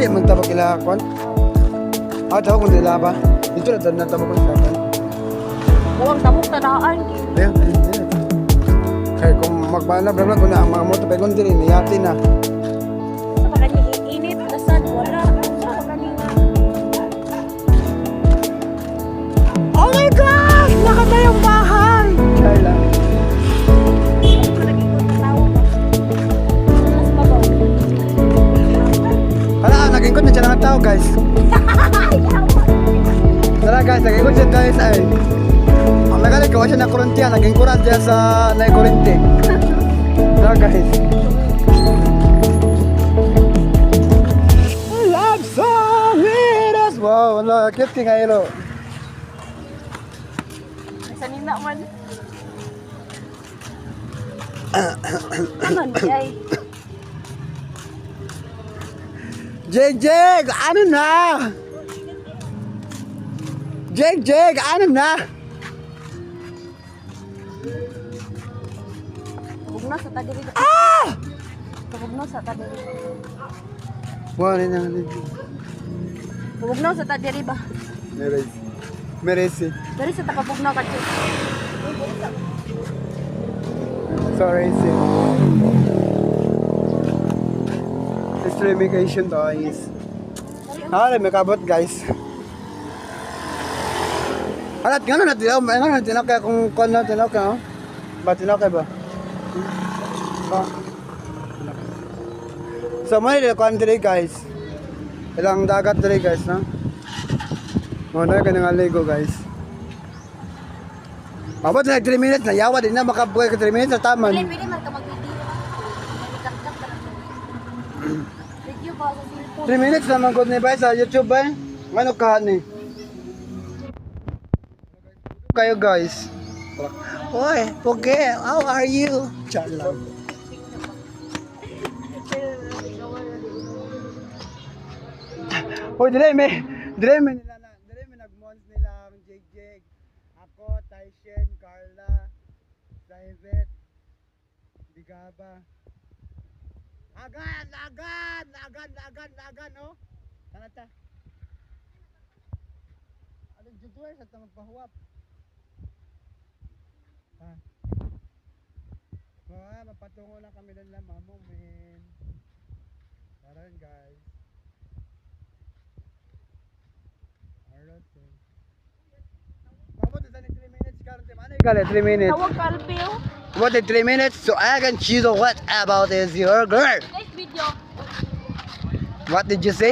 Hindi man tabak ilakon. Tabak mo nila ba? Dito na tabak ko sa akin. Huwag tabok tanaan. Ayan. Kaya kung magbanab lang ko na ang mga moto, pero hindi rin, niyati na. Sa kanya iinit, dasad, wala. Sa kanina. Oh my gosh! Nakatayong bahay! Kaya lang. Hala, nag-ingkot na siya ng tao, guys. Tara, guys, nag-ingkot siya guys, ay. Ang nagalit ko siya na kuruntiyan, nag-ingkuran siya sa nai-kurunti. Tara, guys. I love so sweet. Wow, wala, cute king Aero. Sa nina man. Aman, jay. Jeg, ano na? Jeg, ano na? Kabugno sa tadiri. Kabugno sa tadiri. Wow, ano na? Kabugno sa tadiri ba? Meresi. Dari sa takabugno ka siya. Sorry, sis. Streamication guys. May kabot guys. Alat nga na tinakay kung kon na tinakay, oh. Ba tinakay ba? So may country guys. Ilang dagat diri guys, no? Muna ka nang aligo guys. Abot na 3 minutes na yawa din na makabuhay ka 3 minutes na taman. Pili man ka mag-video. Magkakap ka lang. Video ba sa cellphone? 3 minutes naman ko ni ba sa YouTube ba? Ano ka ni? Kayo guys. Oy, okay. How are you? Chat lang. Hoy, dire may nag-months nilang Jeg. Ako, Taishen, Carla, Saivet, Bigaba. Agan, oh. Tanata. Anong judwer sa magpahuwap? Mapatungo na kami ng lamamo, men. Taran, guys. Alright, Mabot na 3 minutes karon te manay gali 3 minutes. Tawag ka Alpeo. What 3 minutes so I can choose what about is your girl. Next video. What did you say?